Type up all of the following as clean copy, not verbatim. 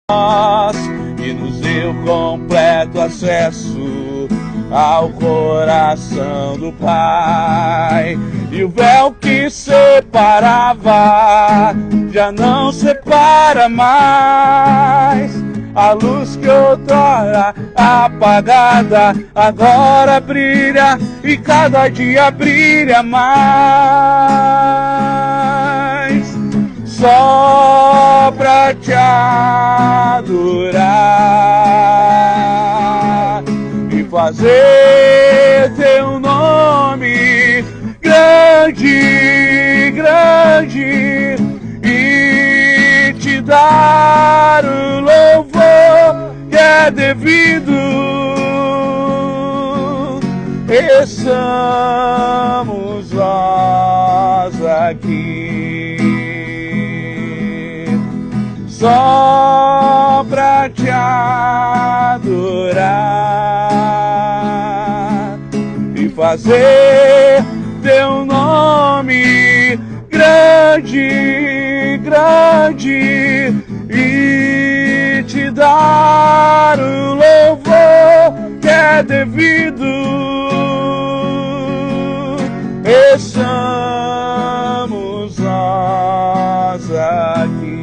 e nos deu completo acesso ao coração do Pai. E o véu que separava já não separa mais. A luz que outrora apagada agora brilha e cada dia brilha mais. Só pra te adorar e fazer teu nome grande, grande, e te dar o louvor que é devido. Estamos nós aqui só pra te adorar e fazer teu nome grande, grande, e te dar o louvor que é devido. Estamos nós aqui.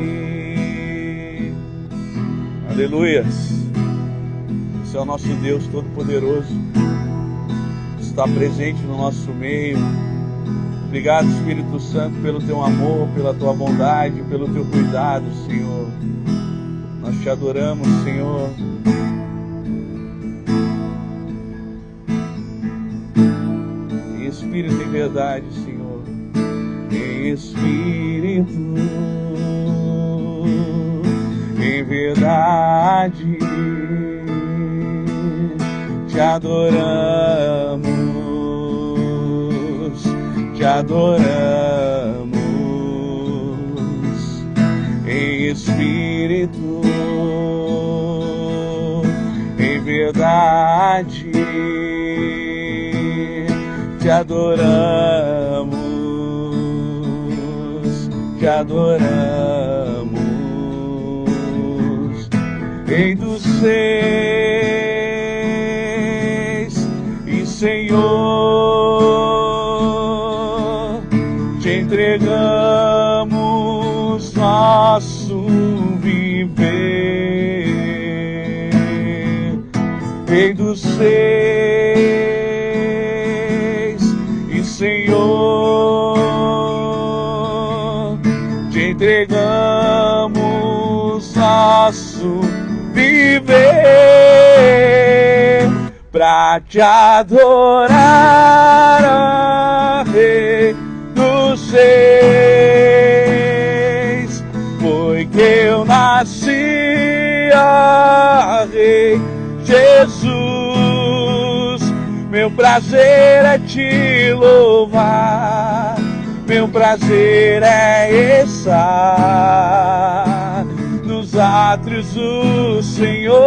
Aleluias. Esse é o nosso Deus Todo-Poderoso, está presente no nosso meio. Obrigado, Espírito Santo, pelo teu amor, pela tua bondade, pelo teu cuidado, Senhor. Nós te adoramos, Senhor. Em espírito e verdade, Senhor. Em espírito, em verdade, te adoramos, te adoramos. Em espírito, em verdade, te adoramos, te adoramos. Rei dos Reis e Senhor, te entregamos nosso viver. Rei dos Reis e Senhor, te entregamos nosso viver pra te adorar, Rei dos Reis. Foi que eu nasci, Rei Jesus. Meu prazer é te louvar, meu prazer é estar nos átrios do Senhor.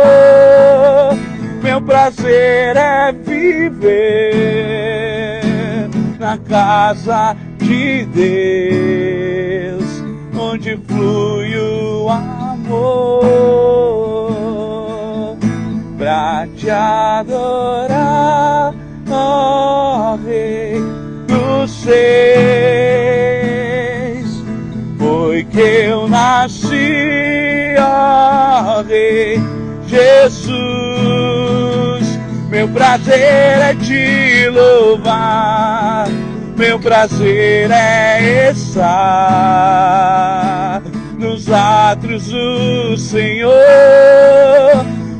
Meu prazer é viver na casa de Deus, onde flui o amor, pra te adorar, ó Rei dos Reis. Foi que eu nasci, ó Rei Jesus. Meu prazer é te louvar, meu prazer é estar nos átrios do Senhor.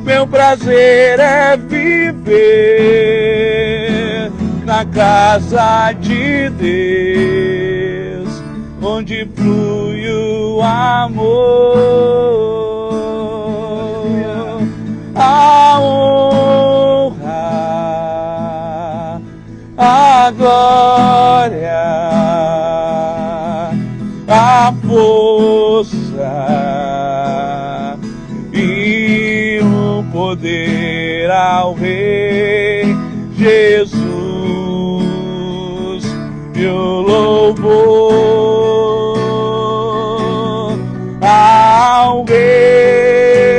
Meu prazer é viver na casa de Deus, onde flui o amor. A honra, a glória, a força e o poder ao Rei Jesus, e o louvor ao Rei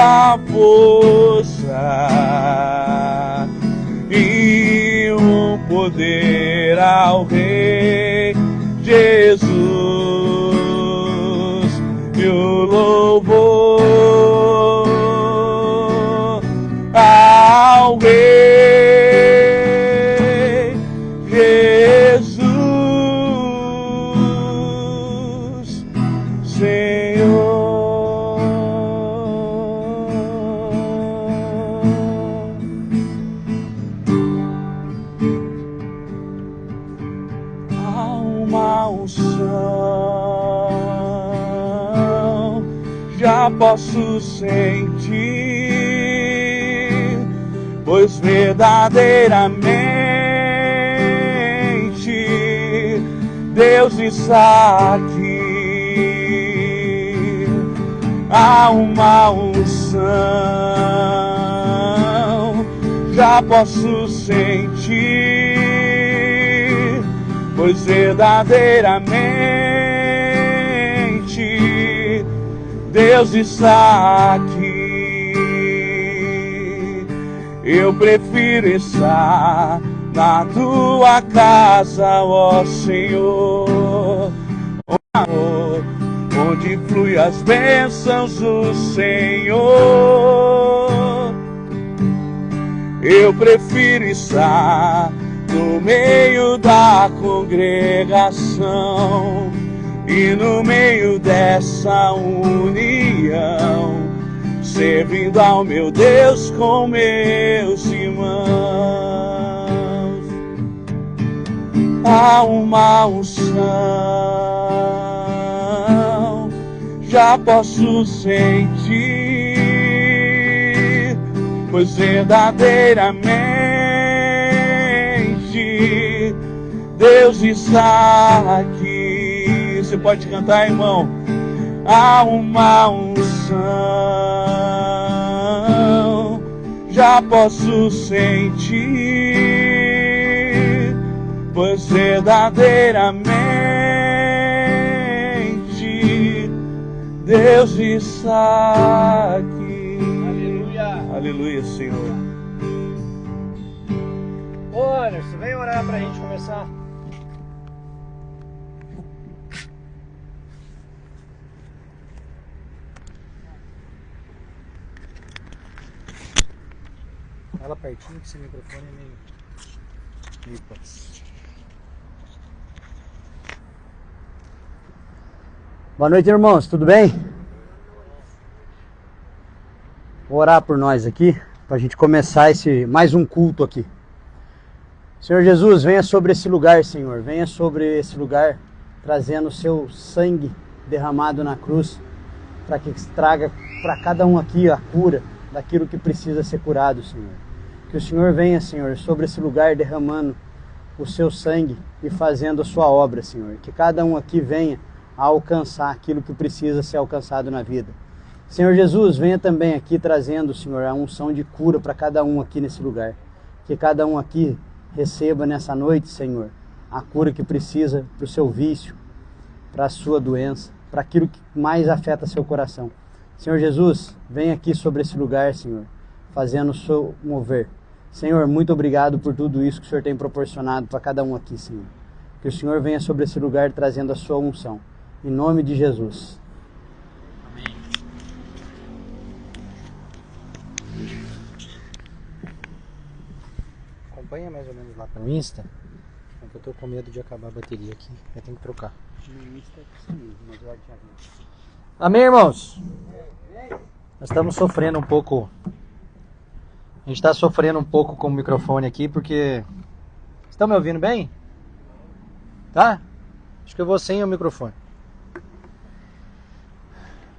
a força e o poder ao Rei Jesus, e o louvor ao Rei Jesus, Senhor. Há uma unção, já posso sentir, pois verdadeiramente Deus está aqui. Há uma unção, já posso sentir, pois verdadeiramente Deus está aqui. Eu prefiro estar na tua casa, ó Senhor, onde flui as bênçãos do Senhor. Eu prefiro estar no meio da congregação e no meio dessa união, servindo ao meu Deus com meus irmãos. Há uma unção, já posso sentir, pois verdadeiramente Deus está aqui. Você pode cantar, irmão? Há uma unção, já posso sentir, pois verdadeiramente Deus está aqui. Aleluia. Aleluia, Senhor. Ô Anderson, vem orar pra gente começar. Fala pertinho que esse microfone é meio... Boa noite, irmãos, tudo bem? Vou orar por nós aqui, para a gente começar mais um culto aqui. Senhor Jesus, venha sobre esse lugar, Senhor, venha sobre esse lugar, trazendo o seu sangue derramado na cruz, para que traga para cada um aqui a cura daquilo que precisa ser curado, Senhor. Que o Senhor venha, Senhor, sobre esse lugar derramando o seu sangue e fazendo a sua obra, Senhor. Que cada um aqui venha a alcançar aquilo que precisa ser alcançado na vida. Senhor Jesus, venha também aqui trazendo, Senhor, a unção de cura para cada um aqui nesse lugar. Que cada um aqui receba nessa noite, Senhor, a cura que precisa para o seu vício, para a sua doença, para aquilo que mais afeta seu coração. Senhor Jesus, venha aqui sobre esse lugar, Senhor, fazendo o seu mover. Senhor, muito obrigado por tudo isso que o Senhor tem proporcionado para cada um aqui, Senhor. Que o Senhor venha sobre esse lugar trazendo a sua unção. Em nome de Jesus. Amém. Acompanha mais ou menos lá no Insta, porque eu tô com medo de acabar a bateria aqui. Eu tenho que trocar. Amém, irmãos? Nós estamos sofrendo um pouco. A gente está sofrendo um pouco com o microfone aqui, porque... Estão me ouvindo bem? Tá? Acho que eu vou sem o microfone.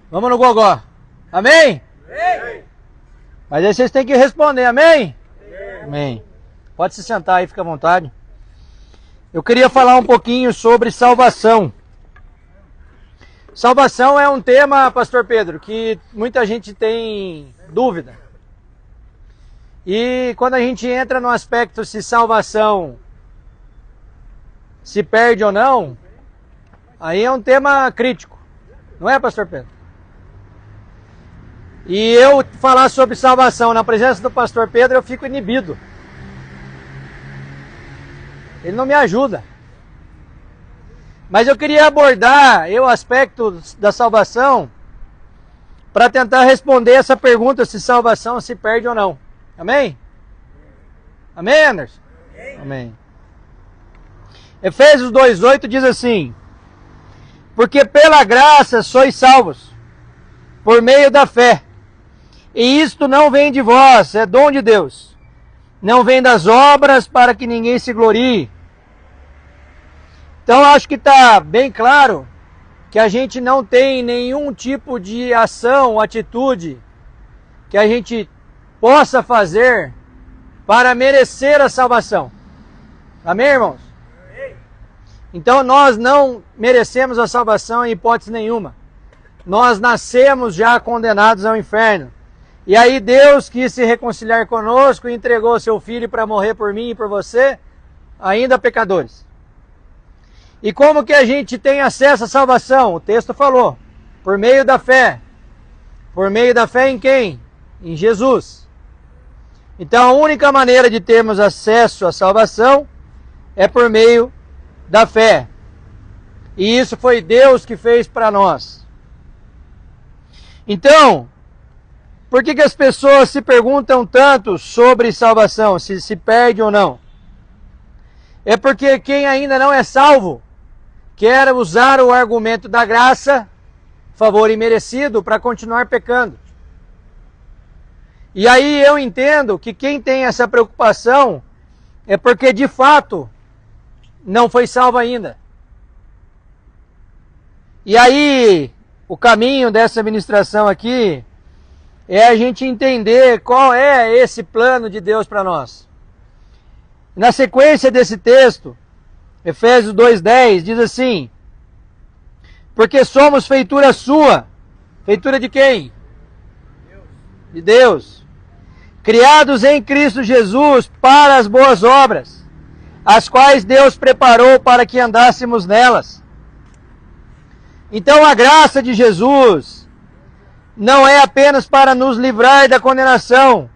Vamos no gogó. Amém? Amém. Mas aí vocês têm que responder, amém? Amém. Amém. Pode se sentar aí, fica à vontade. Eu queria falar um pouquinho sobre salvação. Salvação é um tema, Pastor Pedro, que muita gente tem dúvida. E quando a gente entra no aspecto se salvação se perde ou não, aí é um tema crítico. Não é, Pastor Pedro? E eu falar sobre salvação na presença do pastor Pedro, eu fico inibido. Ele não me ajuda. Mas eu queria abordar o aspecto da salvação para tentar responder essa pergunta se salvação se perde ou não. Amém? Amém, Anderson? Amém. Efésios 2:8 diz assim: porque pela graça sois salvos, por meio da fé. E isto não vem de vós, é dom de Deus. Não vem das obras para que ninguém se glorie. Então acho que está bem claro que a gente não tem nenhum tipo de ação, atitude que a gente possa fazer para merecer a salvação. Amém, irmãos? Então nós não merecemos a salvação em hipótese nenhuma. Nós nascemos já condenados ao inferno. E aí Deus quis se reconciliar conosco e entregou seu Filho para morrer por mim e por você, ainda pecadores. E como que a gente tem acesso à salvação? O texto falou, por meio da fé. Por meio da fé em quem? Em Jesus. Então a única maneira de termos acesso à salvação é por meio da fé. E isso foi Deus que fez para nós. Então, por que as pessoas se perguntam tanto sobre salvação, se perde ou não? É porque quem ainda não é salvo quer usar o argumento da graça, favor imerecido, para continuar pecando. E aí eu entendo que quem tem essa preocupação é porque de fato não foi salvo ainda. E aí o caminho dessa ministração aqui é a gente entender qual é esse plano de Deus para nós. Na sequência desse texto, Efésios 2:10 diz assim: porque somos feitura sua. Feitura de quem? De Deus. Criados em Cristo Jesus para as boas obras, as quais Deus preparou para que andássemos nelas. Então a graça de Jesus não é apenas para nos livrar da condenação,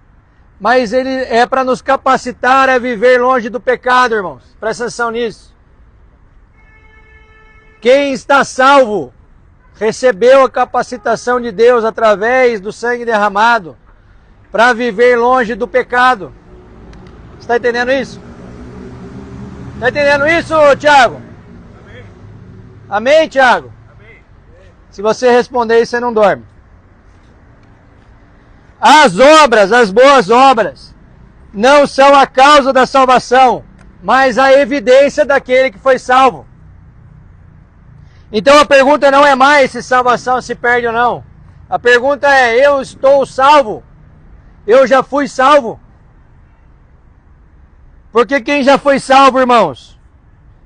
mas ele é para nos capacitar a viver longe do pecado, irmãos. Presta atenção nisso. Quem está salvo recebeu a capacitação de Deus através do sangue derramado para viver longe do pecado. Você está entendendo isso? Está entendendo isso, Tiago? Amém. Amém, Tiago? Amém. Se você responder isso, você não dorme. As obras, as boas obras, não são a causa da salvação, mas a evidência daquele que foi salvo. Então a pergunta não é mais se salvação se perde ou não. A pergunta é, eu estou salvo? Eu já fui salvo? Porque quem já foi salvo, irmãos,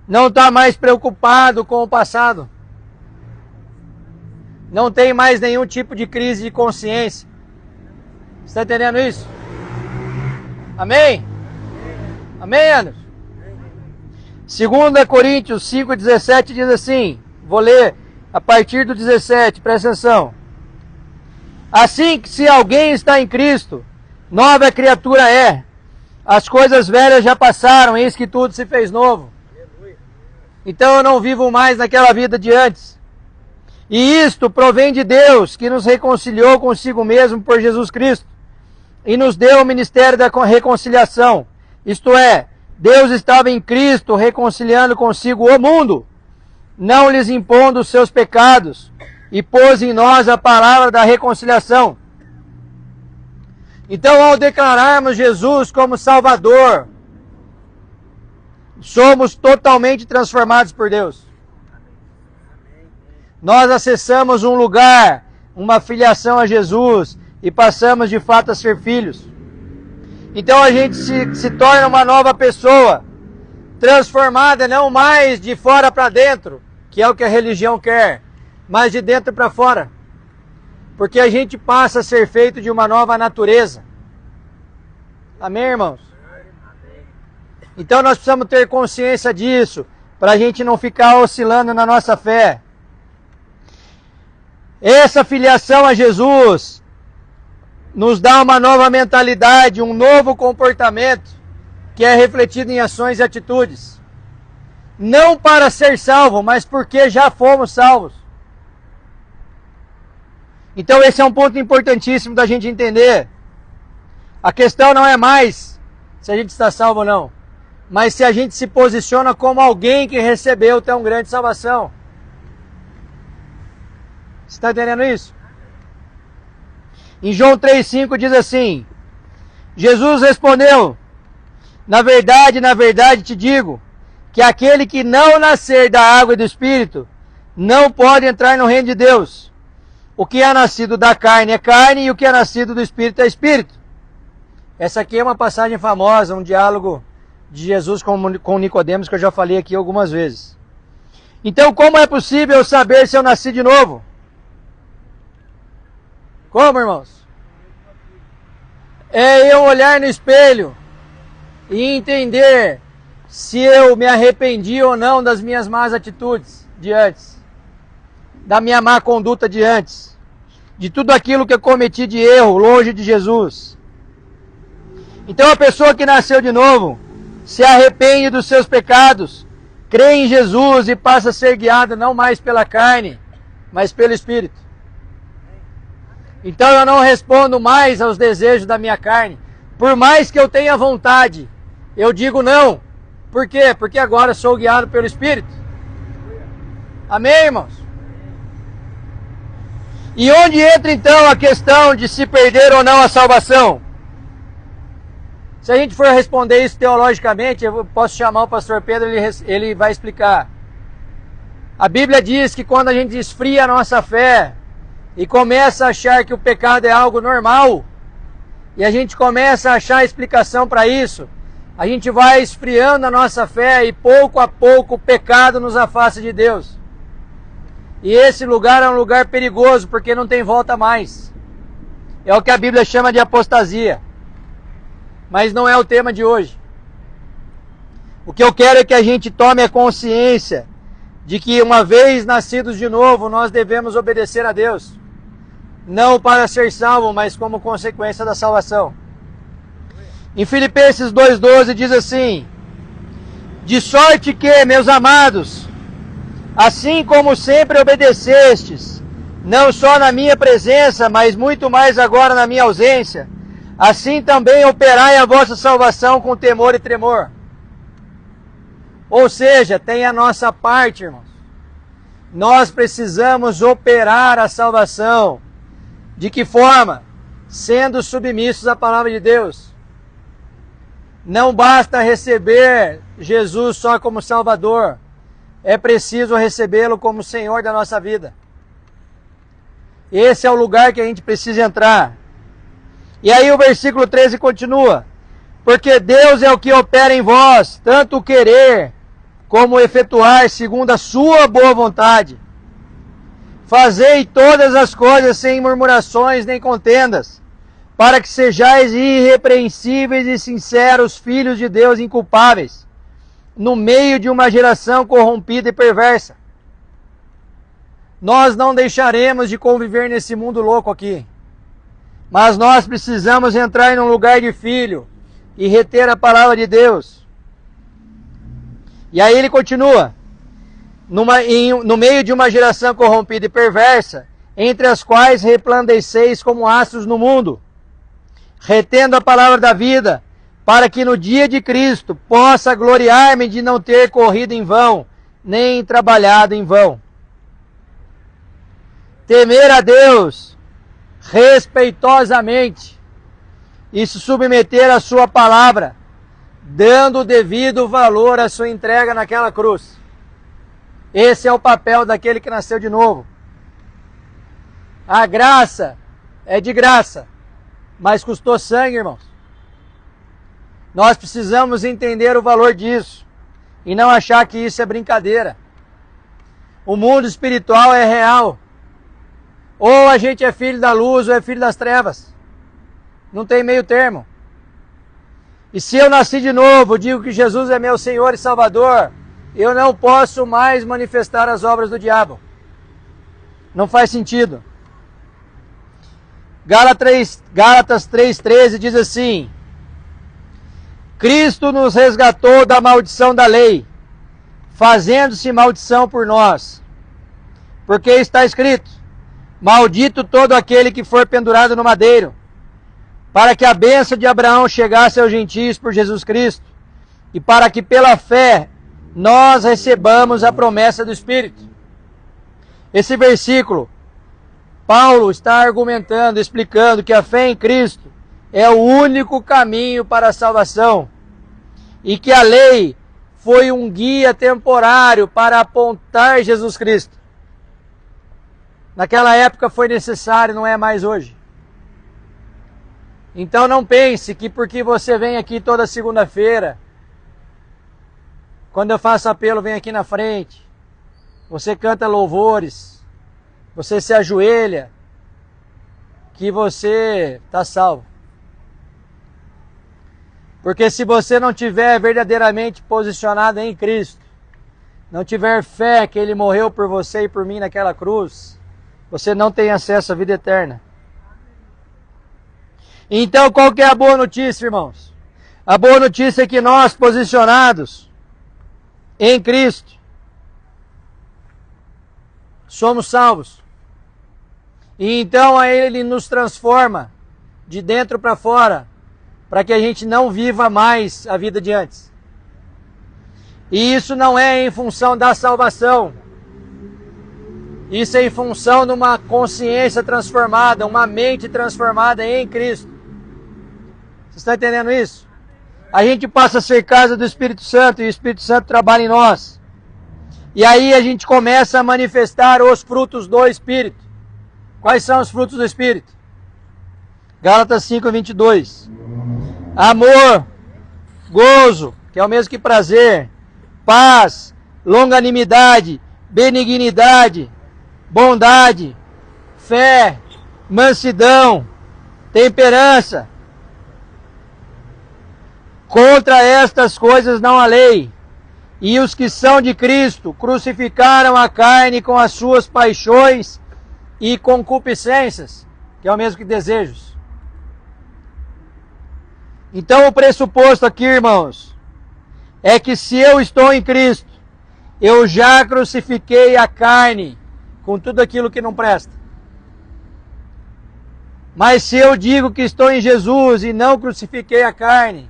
não está mais preocupado com o passado. Não tem mais nenhum tipo de crise de consciência. Está entendendo isso? Amém? Amém, Anderson? 2 Coríntios 5:17 diz assim, vou ler a partir do 17, presta atenção. Assim que se alguém está em Cristo, nova criatura é. As coisas velhas já passaram, eis que tudo se fez novo. Então eu não vivo mais naquela vida de antes. E isto provém de Deus, que nos reconciliou consigo mesmo por Jesus Cristo, e nos deu o ministério da reconciliação. Isto é, Deus estava em Cristo reconciliando consigo o mundo, não lhes impondo os seus pecados, e pôs em nós a palavra da reconciliação. Então, ao declararmos Jesus como Salvador, somos totalmente transformados por Deus. Nós acessamos um lugar, uma filiação a Jesus, e passamos de fato a ser filhos. Então a gente se torna uma nova pessoa, transformada não mais de fora para dentro, que é o que a religião quer, mas de dentro para fora. Porque a gente passa a ser feito de uma nova natureza. Amém, irmãos? Então nós precisamos ter consciência disso, para a gente não ficar oscilando na nossa fé. Essa filiação a Jesus nos dá uma nova mentalidade, um novo comportamento, que é refletido em ações e atitudes. Não para ser salvo, mas porque já fomos salvos. Então esse é um ponto importantíssimo da gente entender. A questão não é mais se a gente está salvo ou não, mas se a gente se posiciona como alguém que recebeu tão grande salvação. Você está entendendo isso? Em João 3,5 diz assim: Jesus respondeu: na verdade te digo, que aquele que não nascer da água e do Espírito, não pode entrar no reino de Deus. O que é nascido da carne é carne, e o que é nascido do Espírito é Espírito. Essa aqui é uma passagem famosa, um diálogo de Jesus com Nicodemos, que eu já falei aqui algumas vezes. Então, como é possível eu saber se eu nasci de novo? Como, irmãos? É eu olhar no espelho e entender se eu me arrependi ou não das minhas más atitudes de antes, da minha má conduta de antes, de tudo aquilo que eu cometi de erro longe de Jesus. Então a pessoa que nasceu de novo se arrepende dos seus pecados, crê em Jesus e passa a ser guiada não mais pela carne, mas pelo Espírito. Então eu não respondo mais aos desejos da minha carne. Por mais que eu tenha vontade, eu digo não. Por quê? Porque agora sou guiado pelo Espírito. Amém, irmãos? E onde entra então a questão de se perder ou não a salvação? Se a gente for responder isso teologicamente, eu posso chamar o pastor Pedro, ele vai explicar. A Bíblia diz que quando a gente esfria a nossa fé e começa a achar que o pecado é algo normal, e a gente começa a achar explicação para isso, a gente vai esfriando a nossa fé e pouco a pouco o pecado nos afasta de Deus. E esse lugar é um lugar perigoso, porque não tem volta mais. É o que a Bíblia chama de apostasia. Mas não é o tema de hoje. O que eu quero é que a gente tome a consciência de que uma vez nascidos de novo, nós devemos obedecer a Deus. Não para ser salvo, mas como consequência da salvação. Em Filipenses 2,12 diz assim: de sorte que, meus amados, assim como sempre obedecestes, não só na minha presença, mas muito mais agora na minha ausência, assim também operai a vossa salvação com temor e tremor. Ou seja, tem a nossa parte, irmãos. Nós precisamos operar a salvação. De que forma? Sendo submissos à palavra de Deus. Não basta receber Jesus só como Salvador. É preciso recebê-lo como Senhor da nossa vida. Esse é o lugar que a gente precisa entrar. E aí o versículo 13 continua: porque Deus é o que opera em vós, tanto o querer como o efetuar segundo a sua boa vontade. Fazei todas as coisas sem murmurações nem contendas, para que sejais irrepreensíveis e sinceros, filhos de Deus inculpáveis, no meio de uma geração corrompida e perversa. Nós não deixaremos de conviver nesse mundo louco aqui, mas nós precisamos entrar num lugar de filho e reter a palavra de Deus. E aí ele continua: no meio de uma geração corrompida e perversa, entre as quais resplandeceis como astros no mundo, retendo a palavra da vida, para que no dia de Cristo possa gloriar-me de não ter corrido em vão, nem trabalhado em vão. Temer a Deus respeitosamente e se submeter à sua palavra, dando o devido valor à sua entrega naquela cruz. Esse é o papel daquele que nasceu de novo. A graça é de graça, mas custou sangue, irmãos. Nós precisamos entender o valor disso e não achar que isso é brincadeira. O mundo espiritual é real. Ou a gente é filho da luz ou é filho das trevas. Não tem meio termo. E se eu nasci de novo, digo que Jesus é meu Senhor e Salvador, eu não posso mais manifestar as obras do diabo. Não faz sentido. Gálatas 3,13 diz assim: Cristo nos resgatou da maldição da lei, fazendo-se maldição por nós. Porque está escrito: maldito todo aquele que for pendurado no madeiro, para que a bênção de Abraão chegasse aos gentios por Jesus Cristo, e para que pela fé nós recebamos a promessa do Espírito. Esse versículo, Paulo está argumentando, explicando que a fé em Cristo é o único caminho para a salvação, e que a lei foi um guia temporário para apontar Jesus Cristo. Naquela época foi necessário, não é mais hoje. Então não pense que porque você vem aqui toda segunda-feira, quando eu faço apelo, vem aqui na frente, você canta louvores, você se ajoelha, que você está salvo. Porque se você não tiver verdadeiramente posicionado em Cristo, não tiver fé que Ele morreu por você e por mim naquela cruz, você não tem acesso à vida eterna. Então, qual que é a boa notícia, irmãos? A boa notícia é que nós, posicionados em Cristo, somos salvos. E então aí Ele nos transforma de dentro para fora, para que a gente não viva mais a vida de antes. E isso não é em função da salvação. Isso é em função de uma consciência transformada, uma mente transformada em Cristo. Vocês estão entendendo isso? A gente passa a ser casa do Espírito Santo e o Espírito Santo trabalha em nós. E aí a gente começa a manifestar os frutos do Espírito. Quais são os frutos do Espírito? Gálatas 5:22. Amor, gozo, que é o mesmo que prazer, paz, longanimidade, benignidade, bondade, fé, mansidão, temperança. Contra estas coisas não há lei. E os que são de Cristo crucificaram a carne com as suas paixões e concupiscências, que é o mesmo que desejos. Então o pressuposto aqui, irmãos, é que se eu estou em Cristo, eu já crucifiquei a carne com tudo aquilo que não presta. Mas se eu digo que estou em Jesus e não crucifiquei a carne,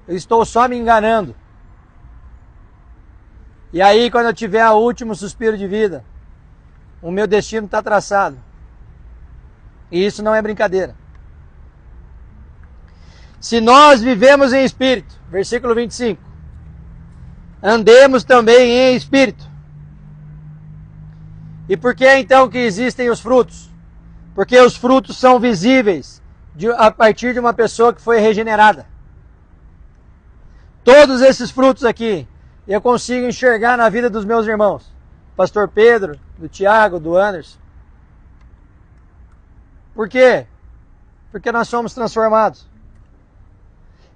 eu estou só me enganando. E aí, quando eu tiver o último suspiro de vida, o meu destino está traçado. E isso não é brincadeira. Se nós vivemos em espírito, versículo 25, andemos também em espírito. E por que então que existem os frutos? Porque os frutos são visíveis a partir de uma pessoa que foi regenerada. Todos esses frutos aqui, eu consigo enxergar na vida dos meus irmãos. Pastor Pedro, do Tiago, do Anderson. Por quê? Porque nós somos transformados.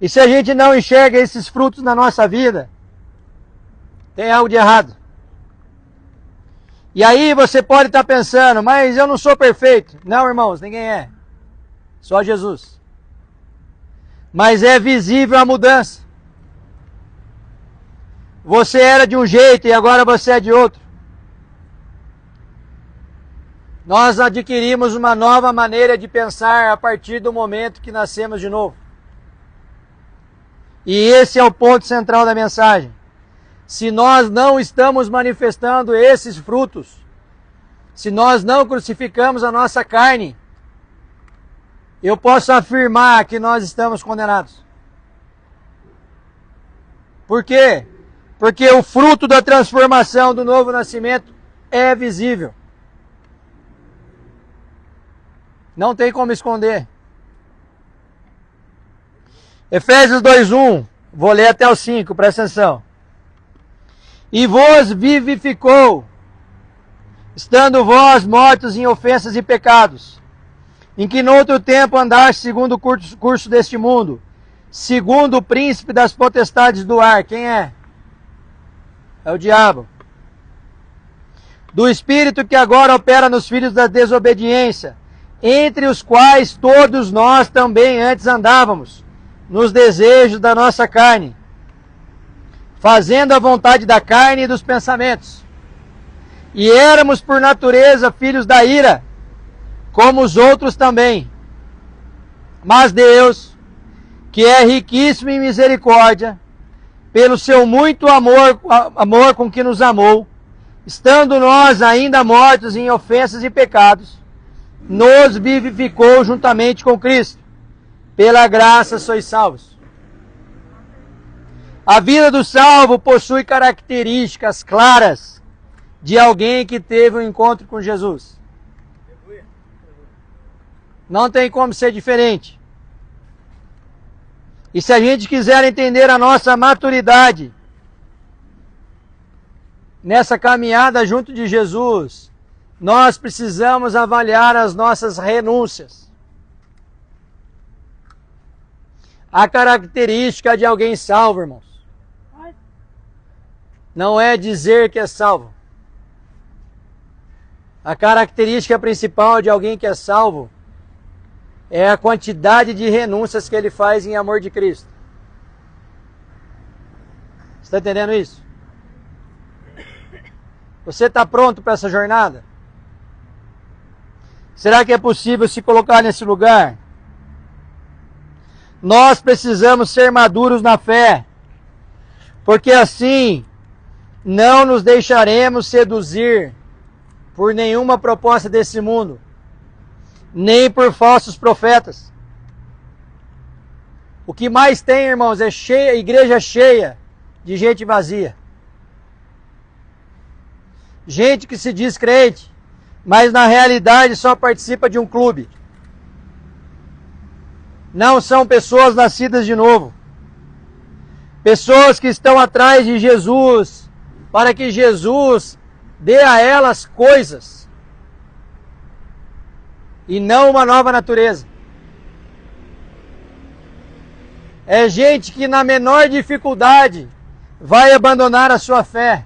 E se a gente não enxerga esses frutos na nossa vida, tem algo de errado. E aí você pode estar pensando, mas eu não sou perfeito. Não, irmãos, ninguém é. Só Jesus. Mas é visível a mudança. Você era de um jeito e agora você é de outro. Nós adquirimos uma nova maneira de pensar a partir do momento que nascemos de novo. E esse é o ponto central da mensagem. Se nós não estamos manifestando esses frutos, se nós não crucificamos a nossa carne, eu posso afirmar que nós estamos condenados. Por quê? Porque o fruto da transformação do novo nascimento é visível. Não tem como esconder. Efésios 2:1, vou ler até o 5, presta atenção. E vos vivificou, estando vós mortos em ofensas e pecados, em que no outro tempo andaste segundo o curso deste mundo, segundo o príncipe das potestades do ar. Quem é? É o diabo. Do espírito que agora opera nos filhos da desobediência, entre os quais todos nós também antes andávamos, nos desejos da nossa carne, fazendo a vontade da carne e dos pensamentos. E éramos por natureza filhos da ira, como os outros também. Mas Deus, que é riquíssimo em misericórdia, pelo seu muito amor com que nos amou, estando nós ainda mortos em ofensas e pecados, nos vivificou juntamente com Cristo. Pela graça sois salvos. A vida do salvo possui características claras de alguém que teve um encontro com Jesus. Não tem como ser diferente. E se a gente quiser entender a nossa maturidade nessa caminhada junto de Jesus, nós precisamos avaliar as nossas renúncias. A característica de alguém salvo, irmãos, não é dizer que é salvo. A característica principal de alguém que é salvo é a quantidade de renúncias que ele faz em amor de Cristo. Você está entendendo isso? Você está pronto para essa jornada? Será que é possível se colocar nesse lugar? Nós precisamos ser maduros na fé, porque assim não nos deixaremos seduzir por nenhuma proposta desse mundo, nem por falsos profetas. O que mais tem, irmãos, é igreja cheia de gente vazia. Gente que se diz crente, mas na realidade só participa de um clube. Não são pessoas nascidas de novo. Pessoas que estão atrás de Jesus, para que Jesus dê a elas coisas, e não uma nova natureza. É gente que na menor dificuldade vai abandonar a sua fé,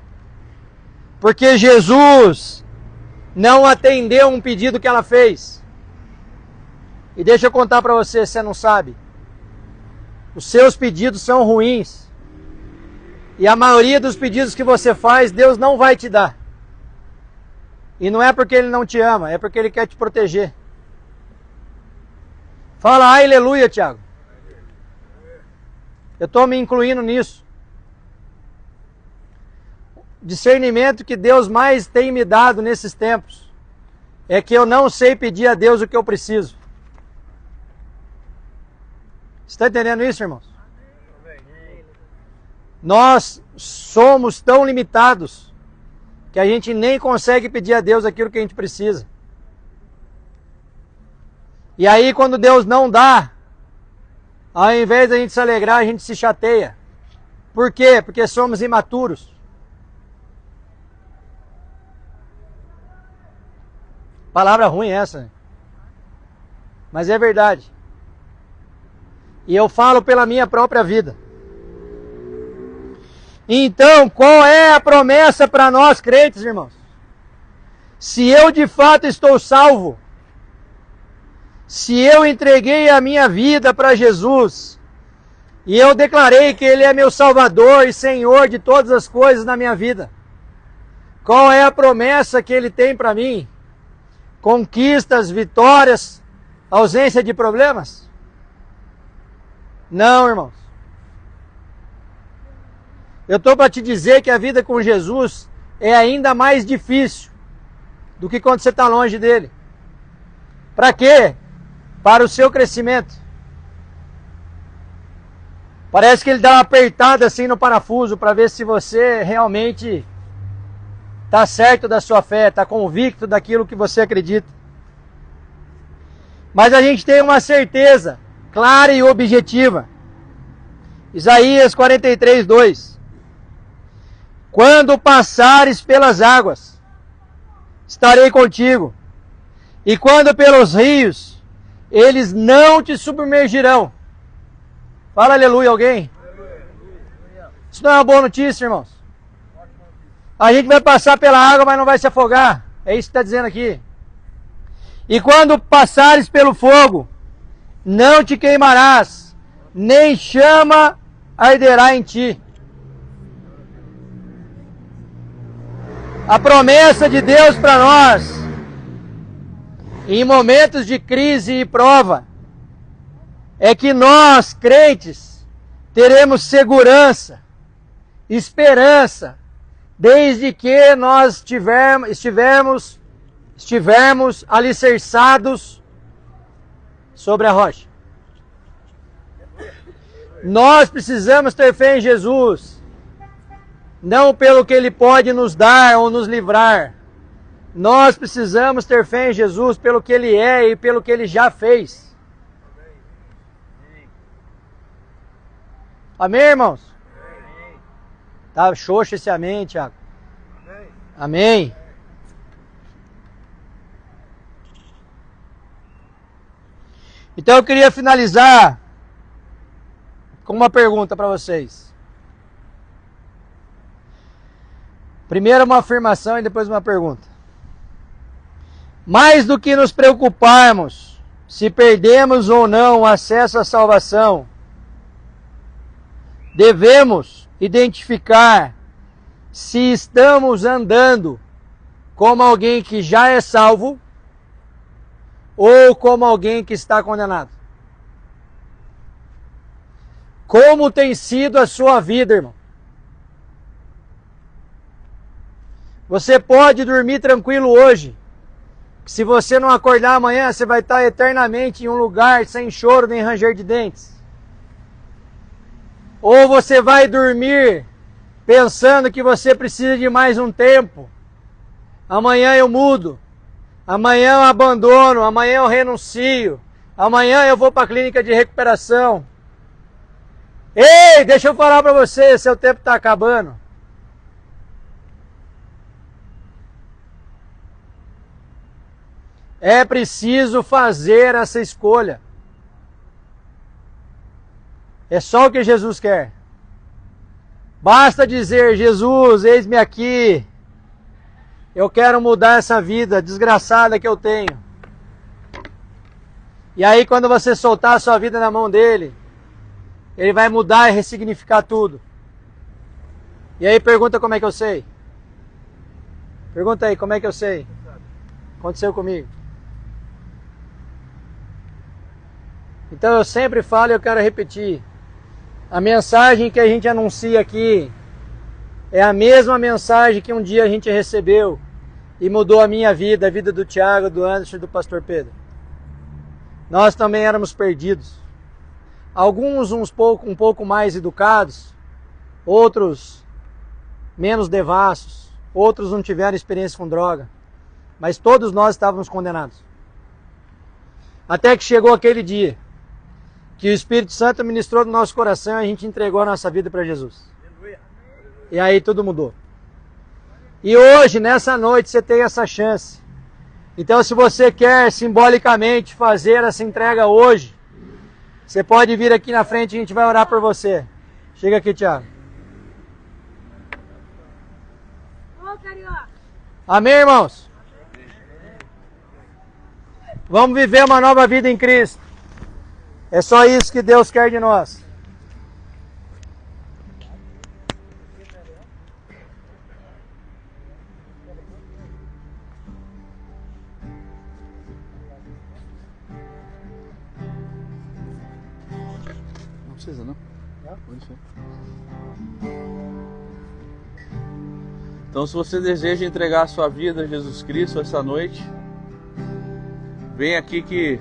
porque Jesus não atendeu um pedido que ela fez. E deixa eu contar para você, se você não sabe, os seus pedidos são ruins, e a maioria dos pedidos que você faz, Deus não vai te dar. E não é porque Ele não te ama, é porque Ele quer te proteger. Fala aleluia, Tiago. Eu estou me incluindo nisso. Discernimento que Deus mais tem me dado nesses tempos é que eu não sei pedir a Deus o que eu preciso. Está entendendo isso, irmãos? Nós somos tão limitados que a gente nem consegue pedir a Deus aquilo que a gente precisa. E aí quando Deus não dá, ao invés de a gente se alegrar, a gente se chateia. Por quê? Porque somos imaturos. Palavra ruim essa, né? Mas é verdade. E eu falo pela minha própria vida. Então, qual é a promessa para nós crentes, irmãos? Se eu de fato estou salvo, se eu entreguei a minha vida para Jesus, e eu declarei que Ele é meu Salvador e Senhor de todas as coisas na minha vida, qual é a promessa que Ele tem para mim? Conquistas, vitórias, ausência de problemas? Não, irmãos. Eu estou para te dizer que a vida com Jesus é ainda mais difícil do que quando você está longe dele. Para quê? Para o seu crescimento. Parece que ele dá uma apertada assim no parafuso para ver se você realmente está certo da sua fé, está convicto daquilo que você acredita. Mas a gente tem uma certeza clara e objetiva. Isaías 43, 2. Quando passares pelas águas, estarei contigo. E quando pelos rios, eles não te submergirão. Fala aleluia alguém. Isso não é uma boa notícia, irmãos? A gente vai passar pela água, mas não vai se afogar. É isso que está dizendo aqui. E quando passares pelo fogo, não te queimarás, nem chama arderá em ti. A promessa de Deus para nós, em momentos de crise e prova, é que nós, crentes, teremos segurança, esperança, desde que nós estivermos alicerçados sobre a rocha. Nós precisamos ter fé em Jesus, não pelo que Ele pode nos dar ou nos livrar. Nós precisamos ter fé em Jesus pelo que Ele é e pelo que Ele já fez. Amém, irmãos? Tá xoxo esse amém, Tiago. Amém. Então eu queria finalizar com uma pergunta para vocês. Primeiro uma afirmação e depois uma pergunta. Mais do que nos preocuparmos se perdemos ou não o acesso à salvação, devemos identificar se estamos andando como alguém que já é salvo ou como alguém que está condenado. Como tem sido a sua vida, irmão? Você pode dormir tranquilo hoje. Se você não acordar amanhã, você vai estar eternamente em um lugar sem choro nem ranger de dentes. Ou você vai dormir pensando que você precisa de mais um tempo. Amanhã eu mudo. Amanhã eu abandono. Amanhã eu renuncio. Amanhã eu vou para a clínica de recuperação. Ei, deixa eu falar para você, seu tempo está acabando. É preciso fazer essa escolha. É só o que Jesus quer. Basta dizer, Jesus, eis-me aqui. Eu quero mudar essa vida desgraçada que eu tenho. E aí quando você soltar a sua vida na mão dele, ele vai mudar e ressignificar tudo. E aí pergunta como é que eu sei. Pergunta aí, como é que eu sei? Aconteceu comigo. Então eu sempre falo e eu quero repetir. A mensagem que a gente anuncia aqui é a mesma mensagem que um dia a gente recebeu e mudou a minha vida, a vida do Tiago, do Anderson e do pastor Pedro. Nós também éramos perdidos. Alguns um pouco mais educados, outros menos devassos, outros não tiveram experiência com droga, mas todos nós estávamos condenados. Até que chegou aquele dia que o Espírito Santo ministrou no nosso coração e a gente entregou a nossa vida para Jesus. E aí tudo mudou. E hoje, nessa noite, você tem essa chance. Então, se você quer simbolicamente fazer essa entrega hoje, você pode vir aqui na frente e a gente vai orar por você. Chega aqui, Tiago. Amém, irmãos? Vamos viver uma nova vida em Cristo. É só isso que Deus quer de nós. Não precisa, não? Pode ser. Então, se você deseja entregar a sua vida a Jesus Cristo essa noite, vem aqui que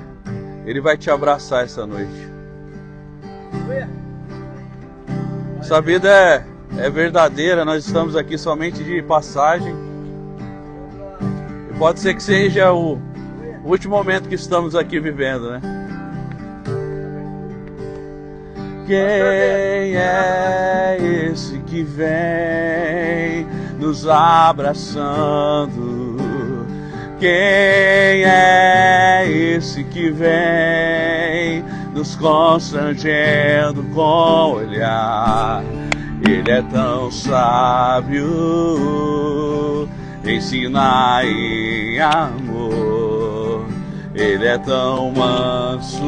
Ele vai te abraçar essa noite. Essa vida é verdadeira, nós estamos aqui somente de passagem. E pode ser que seja o último momento que estamos aqui vivendo, né? Quem é esse que vem nos abraçando? Quem é esse que vem nos constrangendo com o olhar? Ele é tão sábio, ensina em amor. Ele é tão manso,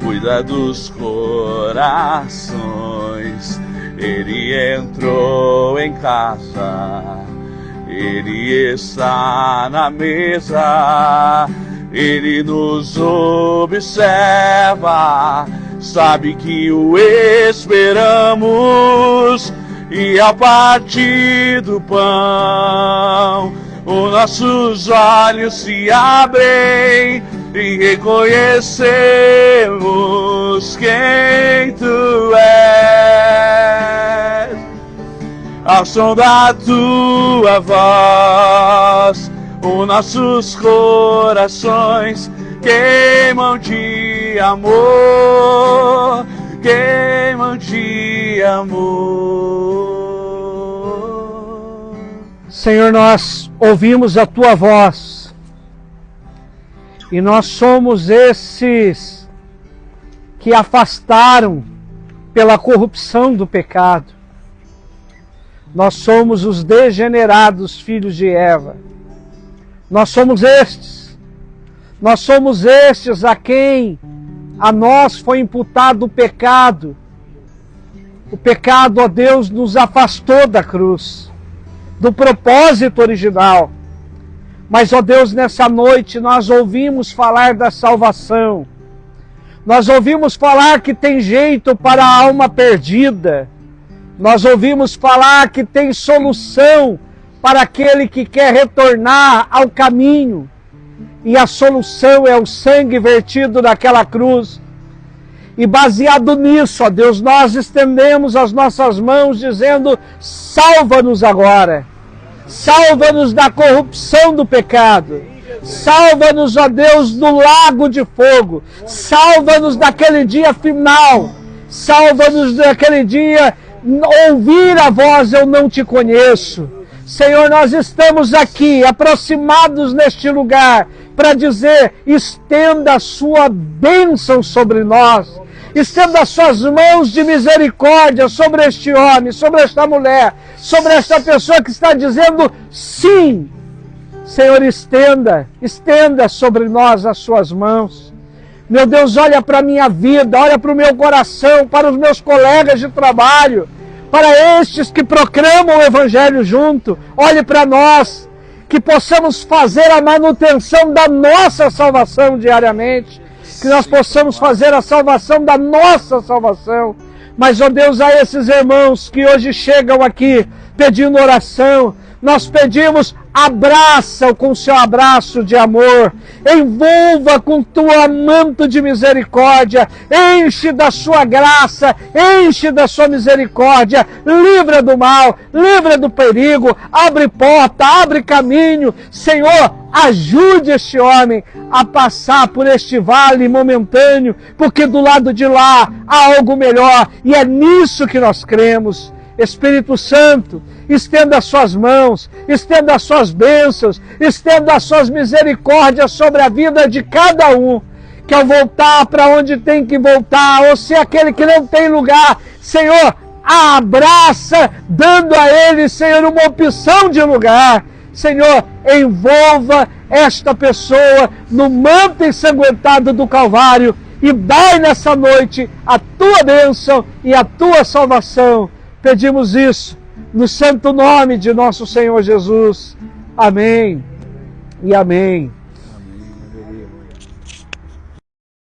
cuida dos corações. Ele entrou em casa, Ele está na mesa, Ele nos observa, sabe que o esperamos, e a partir do pão os nossos olhos se abrem e reconhecemos quem Tu és. Ao som da Tua voz, os nossos corações queimam de amor, queimam de amor. Senhor, nós ouvimos a Tua voz e nós somos esses que afastaram pela corrupção do pecado. Nós somos os degenerados filhos de Eva. Nós somos estes. Nós somos estes a quem a nós foi imputado o pecado. O pecado, ó Deus, nos afastou da cruz, do propósito original. Mas, ó Deus, nessa noite nós ouvimos falar da salvação. Nós ouvimos falar que tem jeito para a alma perdida. Nós ouvimos falar que tem solução para aquele que quer retornar ao caminho. E a solução é o sangue vertido naquela cruz. E baseado nisso, ó Deus, nós estendemos as nossas mãos dizendo: salva-nos agora. Salva-nos da corrupção do pecado. Salva-nos, ó Deus, do lago de fogo. Salva-nos daquele dia final. Salva-nos daquele dia ouvir a voz: eu não te conheço. Senhor, nós estamos aqui, aproximados neste lugar, para dizer: estenda a sua bênção sobre nós. Estenda as suas mãos de misericórdia sobre este homem, sobre esta mulher, sobre esta pessoa que está dizendo sim. Senhor, estenda sobre nós as suas mãos. Meu Deus, olha para a minha vida, olha para o meu coração, para os meus colegas de trabalho, para estes que proclamam o Evangelho junto. Olhe para nós, que possamos fazer a manutenção da nossa salvação diariamente, que nós possamos fazer a salvação da nossa salvação. Mas, ó Deus, a esses irmãos que hoje chegam aqui pedindo oração, nós pedimos: abraça-o com o seu abraço de amor, envolva com tua manto de misericórdia, enche da sua graça, enche da sua misericórdia, livra do mal, livra do perigo, abre porta, abre caminho. Senhor, ajude este homem a passar por este vale momentâneo, porque do lado de lá há algo melhor, e é nisso que nós cremos. Espírito Santo, estenda as suas mãos, estenda as suas bênçãos, estenda as suas misericórdias sobre a vida de cada um, que ao voltar para onde tem que voltar, ou se é aquele que não tem lugar, Senhor, abraça, dando a ele, Senhor, uma opção de lugar. Senhor, envolva esta pessoa no manto ensanguentado do Calvário e dai nessa noite a tua bênção e a tua salvação. Pedimos isso no santo nome de nosso Senhor Jesus. Amém e amém.